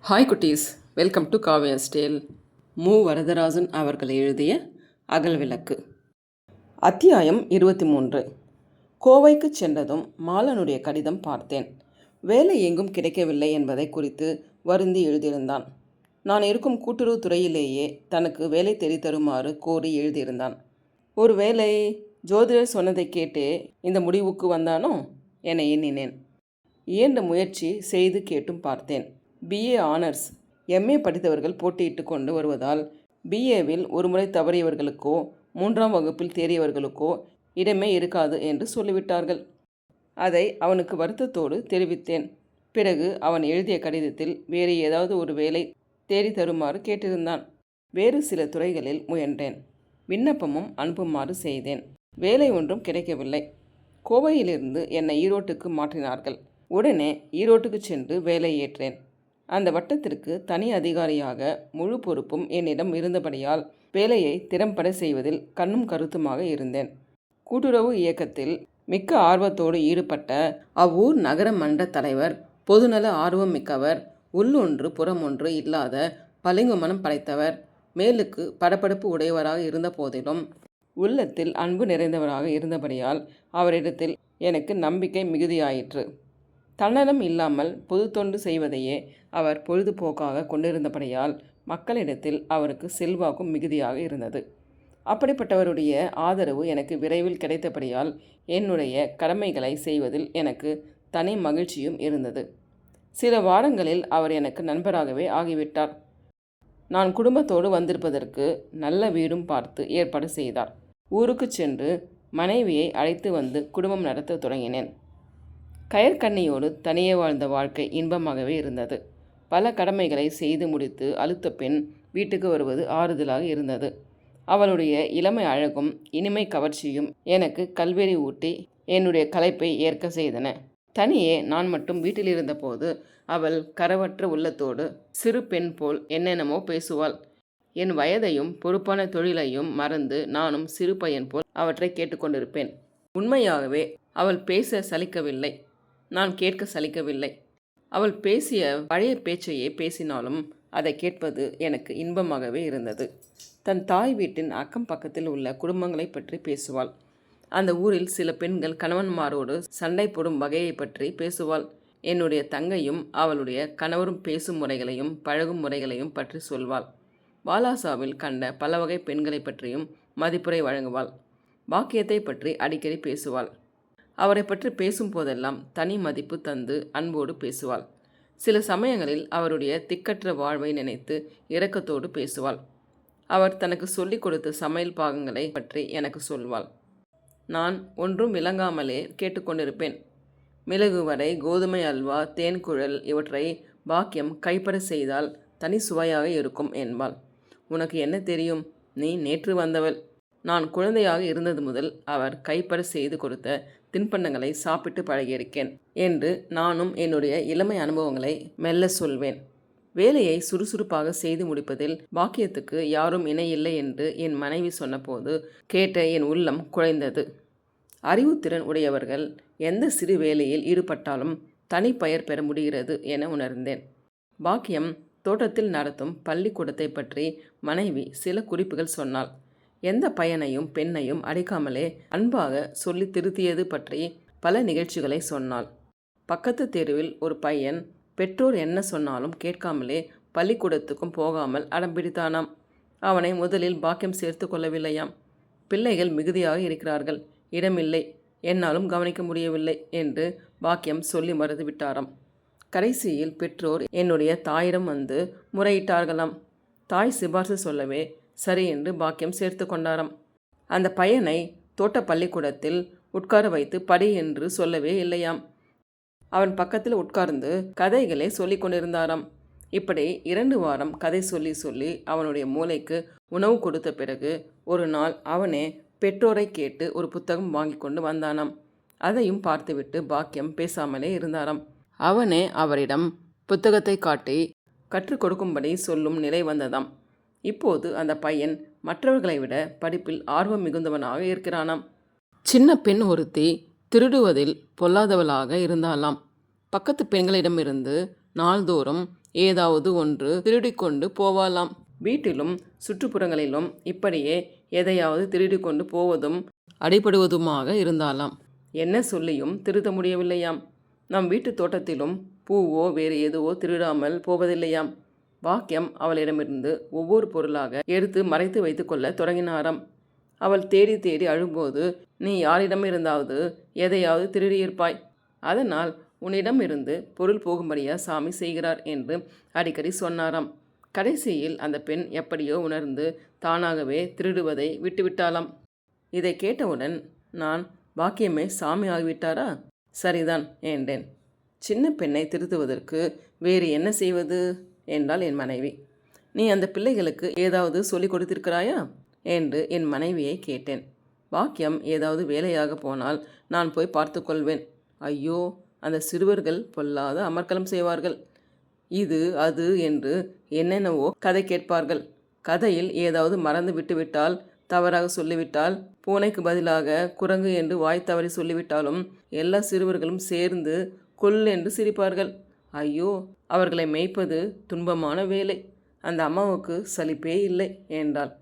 Hi குட்டீஸ், welcome to Kavya ஸ்டேல். வரதராஜன் அவர்கள் எழுதிய அகல் விளக்கு. அத்தியாயம் 23. கோவைக்கு சென்றதும் மாலனுடைய கடிதம் பார்த்தேன். வேலை எங்கும் கிடைக்கவில்லை என்பதை குறித்து வருந்தி எழுதியிருந்தான். நான் இருக்கும் கூட்டுறவு துறையிலேயே தனக்கு வேலை தேடி தருமாறு கோரி எழுதியிருந்தான். ஒரு வேலை ஜோதிடர் சொன்னதை கேட்டே இந்த முடிவுக்கு வந்தானோ என எண்ணினேன். இயன்ற முயற்சி செய்து கேட்டும் பார்த்தேன். பிஏ ஆனர்ஸ், எம்ஏ படித்தவர்கள் போட்டியிட்டு கொண்டு வருவதால் பிஏவில் ஒரு முறை தவறியவர்களுக்கோ 3ஆம் வகுப்பில் தேறியவர்களுக்கோ இடமே இருக்காது என்று சொல்லிவிட்டார்கள். அதை அவனுக்கு வருத்தத்தோடு தெரிவித்தேன். பிறகு அவன் எழுதிய கடிதத்தில் வேறு ஏதாவது ஒரு வேலை தேடி தருமாறு கேட்டிருந்தான். வேறு சில துறைகளில் முயன்றேன். விண்ணப்பமும் அனுப்புமாறு செய்தேன். வேலை ஒன்றும் கிடைக்கவில்லை. கோவையிலிருந்து என்னை ஈரோட்டுக்கு மாற்றினார்கள். உடனே ஈரோட்டுக்கு சென்று வேலை ஏற்றேன். அந்த வட்டத்திற்கு தனி அதிகாரியாக முழு பொறுப்பும் என்னிடம் இருந்தபடியால் வேலையை திறம்பட செய்வதில் கண்ணும் கருத்துமாக இருந்தேன். கூட்டுறவு இயக்கத்தில் மிக்க ஆர்வத்தோடு ஈடுபட்ட அவ்வூர் நகர மன்ற தலைவர் பொதுநல ஆர்வம் மிக்கவர், உள்ளொன்று புறமொன்று இல்லாத பளிங்கு மனம் படைத்தவர், மேலுக்கு படப்படப்பு உடையவராக இருந்த போதிலும் உள்ளத்தில் அன்பு நிறைந்தவராக இருந்தபடியால் அவரிடத்தில் எனக்கு நம்பிக்கை மிகுதியாயிற்று. தன்னலம் இல்லாமல் பொது தொண்டு செய்வதையே அவர் பொழுதுபோக்காக கொண்டிருந்தபடியால் மக்களிடத்தில் அவருக்கு செல்வாக்கும் மிகுதியாக இருந்தது. அப்படிப்பட்டவருடைய ஆதரவு எனக்கு விரைவில் கிடைத்தபடியால் என்னுடைய கடமைகளை செய்வதில் எனக்கு தனி மகிழ்ச்சியும் இருந்தது. சில வாரங்களில் அவர் எனக்கு நண்பராகவே ஆகிவிட்டார். நான் குடும்பத்தோடு வந்திருப்பதற்கு நல்ல வீடும் பார்த்து ஏற்பாடு செய்தார். ஊருக்கு சென்று மனைவியை அழைத்து வந்து குடும்பம் நடத்த தொடங்கினேன். கயற்கண்ணியோடு தனியே வாழ்ந்த வாழ்க்கை இன்பமாகவே இருந்தது. பல கடமைகளை செய்து முடித்து அழுத்த பெண் வீட்டுக்கு வருவது ஆறுதலாக இருந்தது. அவளுடைய இளமை அழகும் இனிமை கவர்ச்சியும் எனக்கு கல்வெறி ஊட்டி என்னுடைய களைப்பை ஏற்க செய்தன. தனியே நான் மட்டும் வீட்டில் இருந்தபோது அவள் கரவற்ற உள்ளத்தோடு சிறு பெண் போல் என்னென்னமோ பேசுவாள். என் வயதையும் பொறுப்பான தொழிலையும் மறந்து நானும் சிறு பையன் போல் அவற்றை கேட்டுக்கொண்டிருப்பேன். உண்மையாகவே அவள் பேச சலிக்கவில்லை. நான் கேட்க சலிக்கவில்லை. அவள் பேசிய பழைய பேச்சையே பேசினாலும் அதை கேட்பது எனக்கு இன்பமாகவே இருந்தது. தன் தாய் வீட்டின் அக்கம் பக்கத்தில் உள்ள குடும்பங்களை பற்றி பேசுவாள். அந்த ஊரில் சில பெண்கள் கணவன்மாரோடு சண்டை போடும் வகையை பற்றி பேசுவாள். என்னுடைய தங்கையும் அவளுடைய கணவரும் பேசும் முறைகளையும் பழகும் முறைகளையும் பற்றி சொல்வாள். வாலாசாவில் கண்ட பல வகை பெண்களை பற்றியும் மதிப்புரை வழங்குவாள். பாக்கியத்தை பற்றி அடிக்கடி பேசுவாள். அவரை பற்றி பேசும் போதெல்லாம் தனி மதிப்பு தந்து அன்போடு பேசுவாள். சில சமயங்களில் அவருடைய திக்கற்ற வாழ்வை நினைத்து இரக்கத்தோடு பேசுவாள். அவர் தனக்கு சொல்லிக் கொடுத்த சமையல் பாகங்களை பற்றி எனக்கு சொல்வாள். நான் ஒன்றும் விளங்காமலே கேட்டுக்கொண்டிருப்பேன். மிளகு வடை, கோதுமை அல்வா, தேன்குழல் இவற்றை பாக்கியம் கைப்பட செய்தால் தனி சுவையாக இருக்கும் என்பாள். உனக்கு என்ன தெரியும்? நீ நேற்று வந்தவள். நான் குழந்தையாக இருந்தது முதல் அவர் கைப்பட செய்து கொடுத்த தின்பண்டங்களை சாப்பிட்டு பழகியிருக்கேன் என்று நானும் என்னுடைய இளமை அனுபவங்களை மெல்ல சொல்வேன். வேலையை சுறுசுறுப்பாக செய்து முடிப்பதில் பாக்கியத்துக்கு யாரும் இணையில்லை என்று என் மனைவி சொன்னபோது கேட்ட என் உள்ளம் குழைந்தது. அறிவுத்திறன் உடையவர்கள் எந்த சிறு வேலையில் ஈடுபட்டாலும் தனி பெயர் பெற முடிகிறது என உணர்ந்தேன். பாக்கியம் தோட்டத்தில் நடத்தும் பள்ளிக்கூடத்தை பற்றி மனைவி சில குறிப்புகள் சொன்னாள். எந்த பையனையும் பெண்ணையும் அடிக்காமலே அன்பாக சொல்லி திருத்தியது பற்றி பல நிகழ்ச்சிகளை சொன்னாள். பக்கத்து தெருவில் ஒரு பையன் பெற்றோர் என்ன சொன்னாலும் கேட்காமலே பள்ளிக்கூடத்துக்கும் போகாமல் அடம்பிடித்தானாம். அவனை முதலில் பாக்கியம் சேர்த்து கொள்ளவில்லையாம். பிள்ளைகள் மிகுதியாக இருக்கிறார்கள், இடமில்லை, என்னாலும் கவனிக்க முடியவில்லை என்று பாக்கியம் சொல்லி மறுத்துவிட்டாராம். கடைசியில் பெற்றோர் என்னுடைய தாயிடம் வந்து முறையிட்டார்களாம். தாய் சிபார்சு சொல்லவே சரி என்று பாக்கியம் சேர்த்து கொண்டாராம். அந்த பையனை தோட்ட பள்ளிக்கூடத்தில் உட்கார வைத்து படி என்று சொல்லவே இல்லையாம். அவன் பக்கத்தில் உட்கார்ந்து கதைகளை சொல்லி கொண்டிருந்தாராம். இப்படி 2 வாரம் கதை சொல்லி சொல்லி அவனுடைய மூளைக்கு உணவு கொடுத்த பிறகு ஒரு நாள் அவனே பெற்றோரை கேட்டு ஒரு புத்தகம் வாங்கி கொண்டு வந்தானாம். அதையும் பார்த்துவிட்டு பாக்கியம் பேசாமலே இருந்தாராம். அவனே அவரிடம் புத்தகத்தை காட்டி கற்றுக் கொடுக்கும்படி சொல்லும் நிலை வந்ததாம். இப்போது அந்த பையன் மற்றவர்களை விட படிப்பில் ஆர்வம் மிகுந்தவனாக இருக்கிறானாம். சின்ன பெண் ஒருத்தி திருடுவதில் பொல்லாதவளாக இருந்தாலாம். பக்கத்து பெண்களிடமிருந்து நாள்தோறும் ஏதாவது ஒன்று திருடிக்கொண்டு போவாளாம். வீட்டிலும் சுற்றுப்புறங்களிலும் இப்படியே எதையாவது திருடிக்கொண்டு போவதும் அடிபடுவதுமாக இருந்தாலாம். என்ன சொல்லியும் திருத்த முடியவில்லையாம். நம் வீட்டு தோட்டத்திலும் பூவோ வேறு எதுவோ திருடாமல் போவதில்லையாம். பாக்கியம் அவளிடமிருந்து ஒவ்வொரு பொருளாக எடுத்து மறைத்து வைத்து கொள்ள தொடங்கினாராம். அவள் தேடி தேடி அழும்போது, நீ யாரிடமிருந்தாவது எதையாவது திருடியிருப்பாய், அதனால் உன்னிடம் இருந்து பொருள் போகும்படியா சாமி செய்கிறார் என்று அடிக்கடி சொன்னாராம். கடைசியில் அந்த பெண் எப்படியோ உணர்ந்து தானாகவே திருடுவதை விட்டுவிட்டாளாம். இதை கேட்டவுடன் நான், பாக்கியமே சாமி ஆகிவிட்டாரா? சரிதான் என்றேன். சின்ன பெண்ணை திருத்துவதற்கு வேறு என்ன செய்வது என்றாள் என் மனைவி. நீ அந்த பிள்ளைகளுக்கு ஏதாவது சொல்லிக் கொடுத்திருக்கிறாயா என்று என் மனைவியை கேட்டேன். பாக்கியம் ஏதாவது வேலையாக போனால் நான் போய் பார்த்து கொள்வேன். ஐயோ, அந்த சிறுவர்கள் பொல்லாத அமர்க்கலம் செய்வார்கள். இது அது என்று என்னென்னவோ கதை கேட்பார்கள். கதையில் ஏதாவது மறந்து விட்டுவிட்டால், தவறாக சொல்லிவிட்டால், பூனைக்கு பதிலாக குரங்கு என்று வாய் தவறி சொல்லிவிட்டாலும் எல்லா சிறுவர்களும் சேர்ந்து கொல் என்று சிரிப்பார்கள். ஐயோ, அவர்களை மேய்ப்பது துன்பமான வேலை. அந்த அம்மாவுக்கு சலிப்பே இல்லை என்றாள்.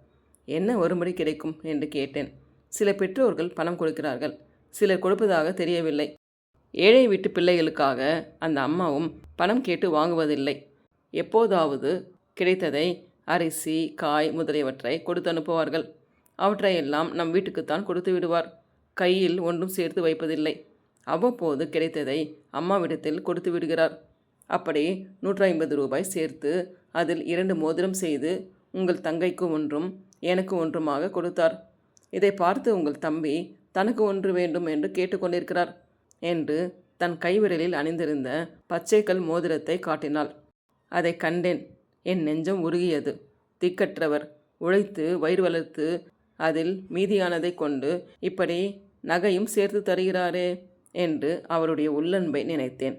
என்ன வரும்படி கிடைக்கும் என்று கேட்டேன். சில பெற்றோர்கள் பணம் கொடுக்கிறார்கள், சிலர் கொடுப்பதாக தெரியவில்லை. ஏழை வீட்டு பிள்ளைகளுக்காக அந்த அம்மாவும் பணம் கேட்டு வாங்குவதில்லை. எப்போதாவது கிடைத்ததை அரிசி, காய் முதலியவற்றை கொடுத்து அனுப்புவார்கள். அவற்றையெல்லாம் நம் வீட்டுக்குத்தான் கொடுத்து விடுவார். கையில் ஒன்றும் சேர்த்து வைப்பதில்லை. அவ்வப்போது கிடைத்ததை அம்மாவிடத்தில் கொடுத்து விடுகிறார். அப்படி 150 ரூபாய் சேர்த்து அதில் 2 மோதிரம் செய்து உங்கள் தங்கைக்கு ஒன்றும் எனக்கு ஒன்றுமாக கொடுத்தார். இதை பார்த்து உங்கள் தம்பி தனக்கு ஒன்று வேண்டும் என்று கேட்டுக்கொண்டிருக்கிறார் என்று தன் கைவிரலில் அணிந்திருந்த பச்சைக்கல் மோதிரத்தை காட்டினாள். அதை கண்டேன். என் நெஞ்சம் உருகியது. திக்கற்றவர் உழைத்து வயிறு வளர்த்து அதில் மீதியானதை கொண்டு இப்படி நகையும் சேர்த்து தருகிறாரே என்று அவருடைய உள்ளன்பை நினைத்தேன்.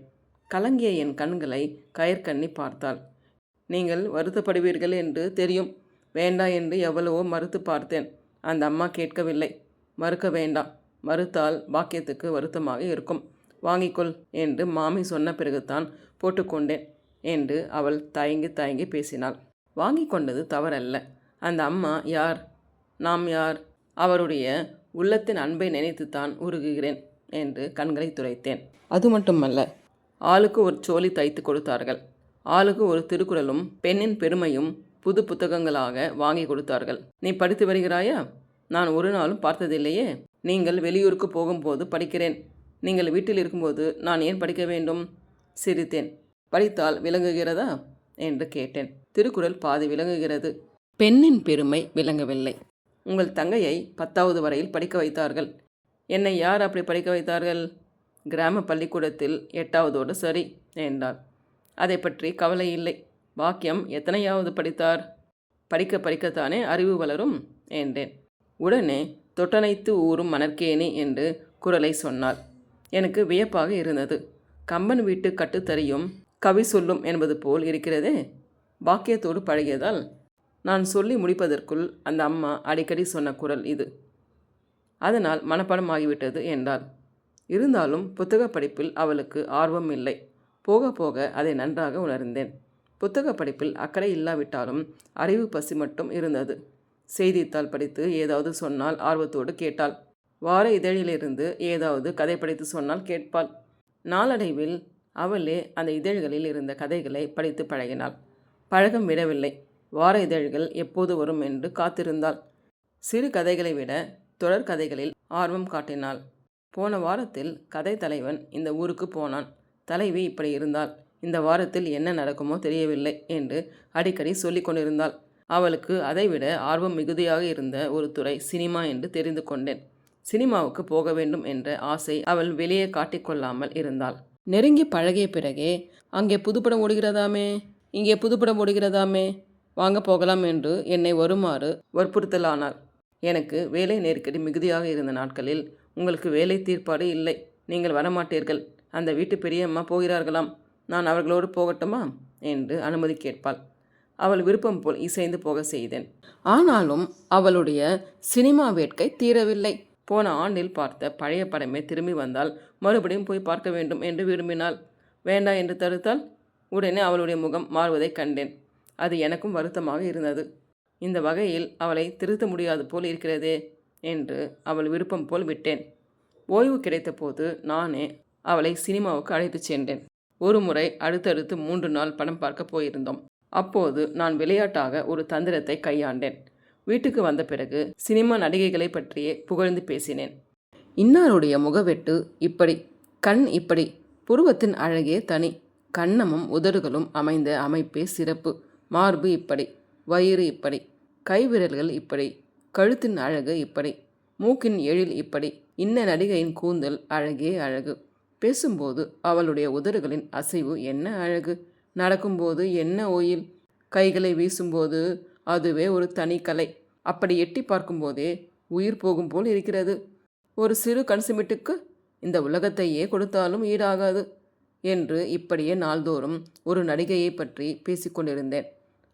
கலங்கிய என் கண்களை கயற்கண்ணி பார்த்தாள். நீங்கள் வருத்தப்படுவீர்கள் என்று தெரியும். வேண்டா என்று எவ்வளவோ மறுத்து பார்த்தேன். அந்த அம்மா கேட்கவில்லை. மறுக்க வேண்டாம், மறுத்தால் பாக்கியத்துக்கு வருத்தமாக இருக்கும், வாங்கிக்கொள் என்று மாமி சொன்ன பிறகுதான் போட்டுக்கொண்டேன் என்று அவள் தயங்கி தயங்கி பேசினாள். வாங்கி கொண்டது தவறல்ல. அந்த அம்மா யார், நாம் யார்? அவருடைய உள்ளத்தின் அன்பை நினைத்துத்தான் உருகுகிறேன் என்று கண்களை துரைத்தேன். அது மட்டுமல்ல, ஆளுக்கு ஒரு சோலி தைத்து கொடுத்தார்கள். ஆளுக்கு ஒரு திருக்குறளும் பெண்ணின் பெருமையும் புது புத்தகங்களாக வாங்கி கொடுத்தார்கள். நீ படித்து வருகிறாயா? நான் ஒரு நாளும் பார்த்ததில்லையே. நீங்கள் வெளியூருக்கு போகும்போது படிக்கிறேன். நீங்கள் வீட்டில் இருக்கும்போது நான் ஏன் படிக்க வேண்டும்? சிரித்தேன். படித்தால் விளங்குகிறதா என்று கேட்டேன். திருக்குறள் பாதி விளங்குகிறது, பெண்ணின் பெருமை விளங்கவில்லை. உங்கள் தங்கையை 10வது வரையில் படிக்க வைத்தார்கள். என்னை யார் அப்படி படிக்க வைத்தார்கள்? கிராம பள்ளிக்கூடத்தில் 8வதோடு சரி என்றாள். அதை பற்றி கவலை இல்லை. பாக்கியம் எத்தனையாவது படித்தார்? படிக்க படிக்கத்தானே அறிவு வளரும் என்றேன். உடனே தொட்டனைத்து ஊறும் மணற்கேணி என்று குரலை சொன்னாள். எனக்கு வியப்பாக இருந்தது. கம்பன் வீட்டு கட்டுத்தறியும் கவி சொல்லும் என்பது போல் இருக்கிறதே. பாக்கியத்தோடு பழகியதால் நான் சொல்லி முடிப்பதற்குள் அந்த அம்மா அடிக்கடி சொன்ன குரல் இது. அதனால் மனப்பாடம் ஆகிவிட்டது என்றாள். இருந்தாலும் புத்தக படிப்பில் அவளுக்கு ஆர்வம் இல்லை. போக போக அதை நன்றாக உணர்ந்தேன். புத்தக படிப்பில் அக்கறை இல்லாவிட்டாலும் அறிவு பசி மட்டும் இருந்தது. செய்தித்தாள் படித்து ஏதாவது சொன்னால் ஆர்வத்தோடு கேட்டாள். வார இதழிலிருந்து ஏதாவது கதை படித்து சொன்னால் கேட்பாள். நாளடைவில் அவளே அந்த இதழ்களில் இருந்த கதைகளை படித்து பழகினாள். பழகம் விடவில்லை. வார இதழ்கள் எப்போது வரும் என்று காத்திருந்தாள். சிறு கதைகளை விட தொடர் கதைகளில் ஆர்வம் காட்டினாள். போன வாரத்தில் கதை தலைவன் இந்த ஊருக்கு போனான், தலைவி இப்படி இருந்தாள், இந்த வாரத்தில் என்ன நடக்குமோ தெரியவில்லை என்று அடிக்கடி சொல்லி கொண்டிருந்தாள். அவளுக்கு அதைவிட ஆர்வம் மிகுதியாக இருந்த ஒரு துறை சினிமா என்று தெரிந்து கொண்டேன். சினிமாவுக்கு போக வேண்டும் என்ற ஆசை அவள் வெளியே காட்டிக்கொள்ளாமல் இருந்தாள். நெருங்கி பழகிய பிறகே அங்கே புதுப்படம் ஓடுகிறதாமே, இங்கே புதுப்படம் ஓடுகிறதாமே, வாங்க போகலாம் என்று என்னை வருமாறு வற்புறுத்தலானாள். எனக்கு வேலை நெருக்கடி மிகுதியாக இருந்த நாட்களில், உங்களுக்கு வேலை தீர்ப்பாடு இல்லை, நீங்கள் வரமாட்டீர்கள், அந்த வீட்டு பெரியம்மா போகிறார்களாம், நான் அவர்களோடு போகட்டுமா என்று அனுமதி கேட்பாள். அவள் விருப்பம் போல் இசைந்து போக செய்தேன். ஆனாலும் அவளுடைய சினிமா வேட்கை தீரவில்லை. போன ஆண்டில் பார்த்த பழைய படமே திரும்பி வந்தால் மறுபடியும் போய் பார்க்க வேண்டும் என்று விரும்பினாள். வேண்டா என்று தடுத்தால், உடனே அவளுடைய முகம் மாறுவதைக் கண்டேன். அது எனக்கும் வருத்தமாக இருந்தது. இந்த வகையில் அவளை திருத்த முடியாது போல் இருக்கிறதே என்று அவள் விருப்பம் போல் விட்டேன். ஓய்வு கிடைத்த போது நானே அவளை சினிமாவுக்கு அழைத்துச் சென்றேன். ஒரு முறை அடுத்தடுத்து 3 நாள் படம் பார்க்க போயிருந்தோம். அப்போது நான் விளையாட்டாக ஒரு தந்திரத்தை கையாண்டேன். வீட்டுக்கு வந்த பிறகு சினிமா நடிகைகளை பற்றியே புகழ்ந்து பேசினேன். இன்னாருடைய முகவெட்டு இப்படி, கண் இப்படி, புருவத்தின் அழகே தனி, கன்னமும் உதடுகளும் அமைந்த அமைப்பே சிறப்பு, மார்பு இப்படி, வயிறு இப்படி, கைவிரல்கள் இப்படி, கழுத்தின் அழகு இப்படி, மூக்கின் எழில் இப்படி, இன்ன நடிகையின் கூந்தல் அழகே அழகு, பேசும்போது அவளுடைய உதடுகளின் அசைவு என்ன அழகு, நடக்கும்போது என்ன ஒயில், கைகளை வீசும்போது அதுவே ஒரு தனி கலை, அப்படி எட்டி பார்க்கும்போதே உயிர் போகும் போல் இருக்கிறது. ஒரு சிறு கன்சுமிட்டுக்கு இந்த உலகத்தையே கொடுத்தாலும் ஈடாகாது என்று இப்படியே நாள்தோறும் ஒரு நடிகையை பற்றி பேசிக்கொண்டிருந்தேன்.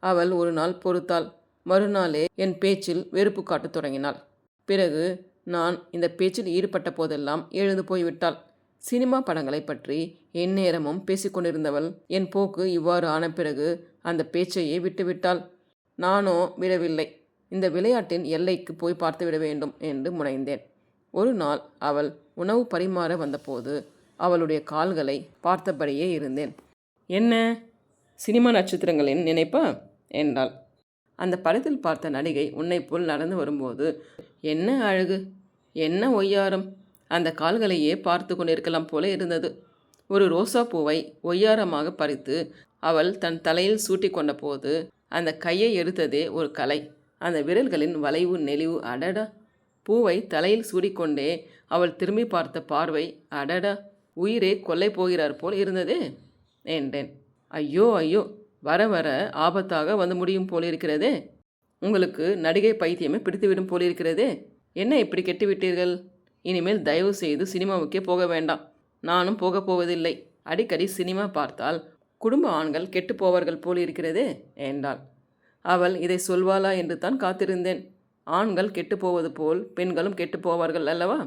அவள் ஒரு நாள் பொறுத்தாள். மறுநாளே என் பேச்சில் வெறுப்பு காட்டத் தொடங்கினாள். பிறகு நான் இந்த பேச்சில் ஈடுபட்ட போதெல்லாம் எழுந்து போய்விட்டாள். சினிமா படங்களை பற்றி எந்நேரமும் பேசிக்கொண்டிருந்தவள் என் போக்கு இவ்வாறு ஆன பிறகு அந்த பேச்சையே விட்டுவிட்டாள். நானோ விடவில்லை. இந்த விளையாட்டின் எல்லைக்கு போய் பார்த்துவிட வேண்டும் என்று முனைந்தேன். ஒரு நாள் அவள் உணவு பரிமாற வந்தபோது அவளுடைய கால்களை பார்த்தபடியே இருந்தேன். என்ன, சினிமா நட்சத்திரங்களின் நினைப்பா என்றாள். அந்த படத்தில் பார்த்த நடிகை உன்னை போல் நடந்து வரும்போது என்ன அழகு, என்ன ஒய்யாரம், அந்த கால்களையே பார்த்து கொண்டிருக்கலாம் போல இருந்தது. ஒரு ரோசா பூவை ஒய்யாரமாக பறித்து அவள் தன் தலையில் சூட்டி கொண்ட போது அந்த கையை எடுத்ததே ஒரு கலை. அந்த விரல்களின் வளைவு நெளிவு அடடா, பூவை தலையில் சூடிக்கொண்டே அவள் திரும்பி பார்த்த பார்வை அடடா, உயிரே கொல்லை போகிறார் போல் இருந்ததே என்றேன். ஐயோ ஐயோ, வர வர ஆபத்தாக வந்து முடியும் போலிருக்கிறதே. உங்களுக்கு நடிகை பைத்தியமே பிடித்துவிடும் போலிருக்கிறதே. என்ன இப்படி கெட்டுவிட்டீர்கள்? இனிமேல் தயவு செய்து சினிமாவுக்கே போக வேண்டாம். நானும் போகப் போவதில்லை. அடிக்கடி சினிமா பார்த்தால் குடும்ப ஆண்கள் கெட்டு போவார்கள் போலிருக்கிறதே என்றாள். அவள் இதை சொல்வாளா என்று தான் காத்திருந்தேன். ஆண்கள் கெட்டு போவது போல் பெண்களும் கெட்டு போவார்கள் அல்லவா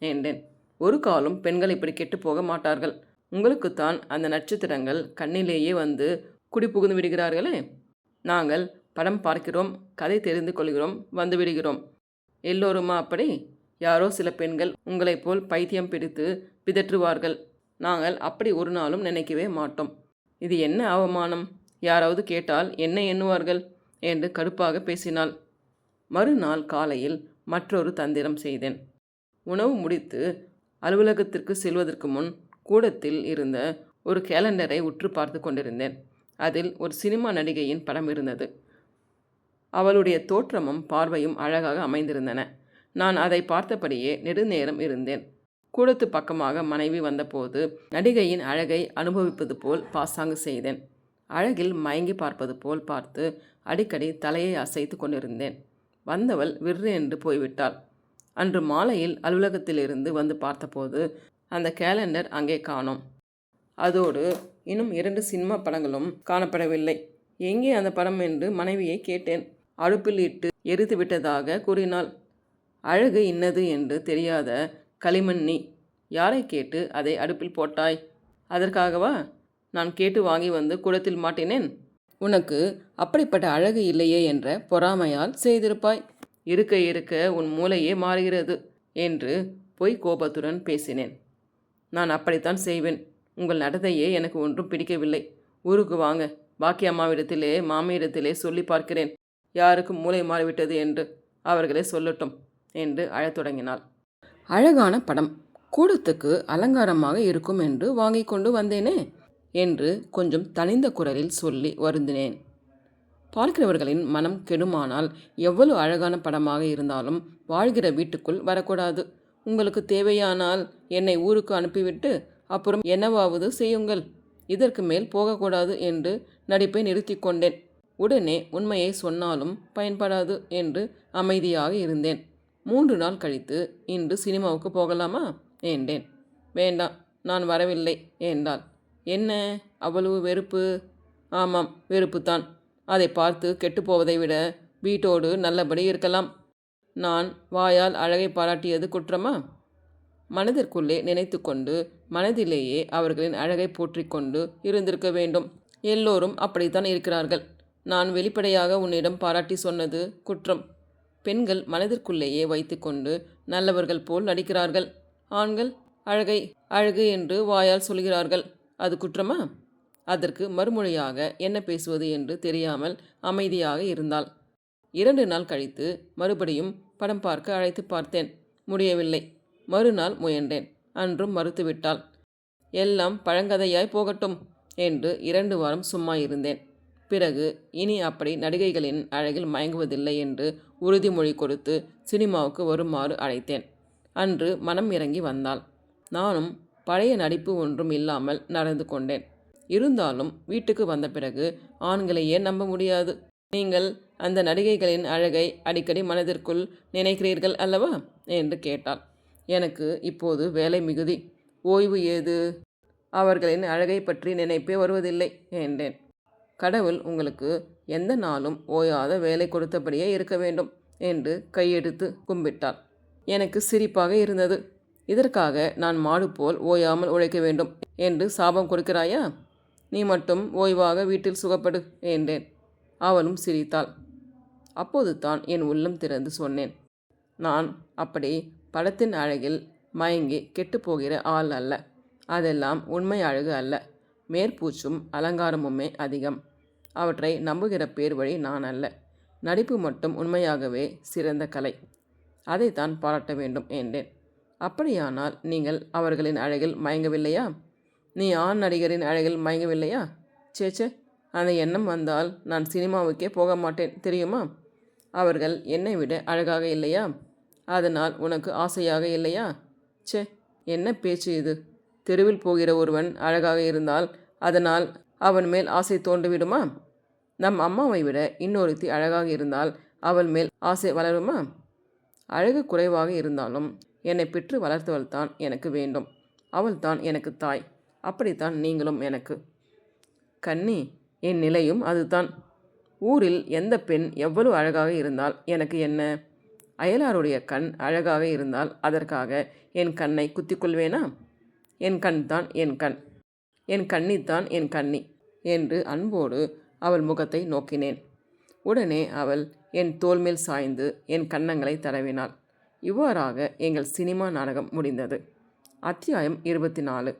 என்றேன். ஒரு காலம் பெண்கள் இப்படி கெட்டு போக மாட்டார்கள். உங்களுக்குத்தான் அந்த நட்சத்திரங்கள் கண்ணிலேயே வந்து குடி புகுந்து விடுகிறார்களே. நாங்கள் படம் பார்க்கிறோம், கதை தெரிந்து கொள்கிறோம், வந்து விடுகிறோம். எல்லோருமா அப்படி? யாரோ சில பெண்கள் உங்களைப் போல் பைத்தியம் பிடித்து பிதற்றுவார்கள். நாங்கள் அப்படி ஒரு நாளும் நினைக்கவே மாட்டோம். இது என்ன அவமானம், யாராவது கேட்டால் என்ன எண்ணுவார்கள் என்று கடுப்பாக பேசினாள். மறுநாள் காலையில் மற்றொரு தந்திரம் செய்தேன். உணவு முடித்து அலுவலகத்திற்கு செல்வதற்கு முன் கூடத்தில் இருந்த ஒரு கேலண்டரை உற்று பார்த்து கொண்டிருந்தேன். அதில் ஒரு சினிமா நடிகையின் படம் இருந்தது. அவளுடைய தோற்றமும் பார்வையும் அழகாக அமைந்திருந்தன. நான் அதை பார்த்தபடியே நெடுநேரம் இருந்தேன். கூடத்து பக்கமாக மனைவி வந்தபோது நடிகையின் அழகை அனுபவிப்பது போல் பாசாங்கு செய்தேன். அழகில் மயங்கி பார்ப்பது போல் பார்த்து அடிக்கடி தலையை அசைத்து கொண்டிருந்தேன். வந்தவள் விற்று என்று போய்விட்டாள். அன்று மாலையில் அலுவலகத்திலிருந்து வந்து பார்த்தபோது அந்த கேலண்டர் அங்கே காணோம். அதோடு இன்னும் 2 சினிமா படங்களும் காணப்படவில்லை. எங்கே அந்த படம் என்று மனைவியை கேட்டேன். அடுப்பில் இட்டு எரித்து விட்டதாக கூறினாள். அழகு இன்னது என்று தெரியாத களிமண் நீ. யாரை கேட்டு அதை அடுப்பில் போட்டாய்? அதற்காகவா நான் கேட்டு வாங்கி வந்து குடத்தில் மாட்டினேன்? உனக்கு அப்படிப்பட்ட அழகு இல்லையே என்ற பொறாமையால் செய்திருப்பாய். இருக்க இருக்க உன் மூளையே மாறுகிறது என்று பொய் கோபத்துடன் பேசினேன். நான் அப்படித்தான் செய்வேன். உங்கள் நடத்தையே எனக்கு ஒன்றும் பிடிக்கவில்லை. ஊருக்கு வாங்க, பாக்கியம்மாவிடத்திலே மாமியிடத்திலே சொல்லி பார்க்கிறேன் யாருக்கும் மூளை மாறிவிட்டது என்று. அவர்களே சொல்லட்டும் என்று அழத் தொடங்கினாள். அழகான படம், கூடத்துக்கு அலங்காரமாக இருக்கும் என்று வாங்கி கொண்டு வந்தேனே என்று கொஞ்சம் தனிந்த குரலில் சொல்லி வருந்தினேன். பார்க்கிறவர்களின் மனம் கெடுமானால் எவ்வளவு அழகான படமாக இருந்தாலும் வாழ்கிற வீட்டுக்குள் வரக்கூடாது. உங்களுக்கு தேவையானால் என்னை ஊருக்கு அனுப்பிவிட்டு அப்புறம் என்னவாவது செய்யுங்கள். இதற்கு மேல் போகக்கூடாது என்று நடிப்பை நிறுத்தி கொண்டேன். உடனே உண்மையை சொன்னாலும் பயன்படாது என்று அமைதியாக இருந்தேன். 3 நாள் கழித்து இன்று சினிமாவுக்கு போகலாமா என்றேன். வேண்டாம், நான் வரவில்லை என்றாள். என்ன அவ்வளவு வெறுப்பு? ஆமாம், வெறுப்புத்தான். அதை பார்த்து கெட்டுப்போவதை விட வீட்டோடு நல்லபடி இருக்கலாம். நான் வாயால் அழகை பாராட்டியது குற்றமா? மனதிற்குள்ளே நினைத்து கொண்டு மனதிலேயே அவர்களின் அழகை போற்றிக்கொண்டு இருந்திருக்க வேண்டும். எல்லோரும் அப்படித்தான் இருக்கிறார்கள். நான் வெளிப்படையாக உன்னிடம் பாராட்டி சொன்னது குற்றம். பெண்கள் மனதிற்குள்ளேயே வைத்துக்கொண்டு நல்லவர்கள் போல் நடிக்கிறார்கள். ஆண்கள் அழகை அழகு என்று வாயால் சொல்கிறார்கள். அது குற்றமா? அதற்கு மறுமொழியாக என்ன பேசுவது என்று தெரியாமல் அமைதியாக இருந்தாள். 2 நாள் கழித்து மறுபடியும் படம் பார்க்க அழைத்து பார்த்தேன். முடியவில்லை. மறுநாள் முயன்றேன். அன்றும் மறுத்துவிட்டாள். எல்லாம் பழங்கதையாய் போகட்டும் என்று 2 வாரம் சும்மா இருந்தேன். பிறகு இனி அப்படி நடிகைகளின் அழகில் மயங்குவதில்லை என்று உறுதிமொழி கொடுத்து சினிமாவுக்கு வருமாறு அழைத்தேன். அன்று மனம் இறங்கி வந்தாள். நானும் பழைய நடிப்பு ஒன்றும் இல்லாமல் நடந்து கொண்டேன். இருந்தாலும் வீட்டுக்கு வந்த பிறகு ஆண்களையே நம்ப முடியாது. நீங்கள் அந்த நடிகைகளின் அழகை அடிக்கடி மனதிற்குள் நினைக்கிறீர்கள் அல்லவா என்று கேட்டாள். எனக்கு இப்போது வேலை மிகுதி. ஓய்வு ஏது? அவர்களின் அழகை பற்றி நினைப்பே வருவதில்லை என்றேன். கடவுள் உங்களுக்கு எந்த நாளும் ஓயாத வேலை கொடுத்தபடியே இருக்க வேண்டும் என்று கையெடுத்து கும்பிட்டாள். எனக்கு சிரிப்பாக இருந்தது. இதற்காக நான் மாடு போல் ஓயாமல் உழைக்க வேண்டும் என்று சாபம் கொடுக்கிறாயா? நீ மட்டும் ஓய்வாக வீட்டில் சுகப்படு என்றேன். அவளும் சிரித்தாள். அப்போது தான் என் உள்ளம் திறந்து சொன்னேன். நான் அப்படி படத்தின் அழகில் மயங்கி கெட்டுப்போகிற ஆள் அல்ல. அதெல்லாம் உண்மை அழகு அல்ல. மேற்பூச்சும் அலங்காரமுமே அதிகம். அவற்றை நம்புகிற பேர் வழி நான் அல்ல. நடிப்பு மட்டும் உண்மையாகவே சிறந்த கலை. அதைத்தான் பாராட்ட வேண்டும் என்றேன். அப்படியானால் நீங்கள் அவர்களின் அழகில் மயங்கவில்லையா? நீ ஆண் நடிகரின் அழகில் மயங்கவில்லையா? சேச்சே, அந்த எண்ணம் வந்தால் நான் சினிமாவுக்கே போக மாட்டேன் தெரியுமா? அவர்கள் என்னை விட அழகாக இல்லையா? அதனால் உனக்கு ஆசையாக இல்லையா? சே, என்ன பேச்சு இது? தெருவில் போகிற ஒருவன் அழகாக இருந்தால் அதனால் அவன் மேல் ஆசை தோன்றிவிடுமா? நம் அம்மாவை விட இன்னொருத்தி அழகாக இருந்தால் அவள் மேல் ஆசை வளருமா? அழகு குறைவாக இருந்தாலும் என்னை பெற்று வளர்த்தவள் தான் எனக்கு வேண்டும். அவள் தான் எனக்கு தாய். அப்படித்தான் நீங்களும் எனக்கு. கன்னி, என் நிலையும் அதுதான். ஊரில் எந்த பெண் எவ்வளவு அழகாக இருந்தால் எனக்கு என்ன? அயலாருடைய கண் அழகாக இருந்தால் அதற்காக என் கண்ணை குத்திக்கொள்வேனா? என் கண் தான் என் கண். என் கண்ணித்தான் என் கண்ணி என்று அன்போடு அவள் முகத்தை நோக்கினேன். உடனே அவள் என் தோள் மேல் சாய்ந்து என் கன்னங்களை தடவினாள். இவ்வாறாக எங்கள் சினிமா நாடகம் முடிந்தது. அத்தியாயம் 24.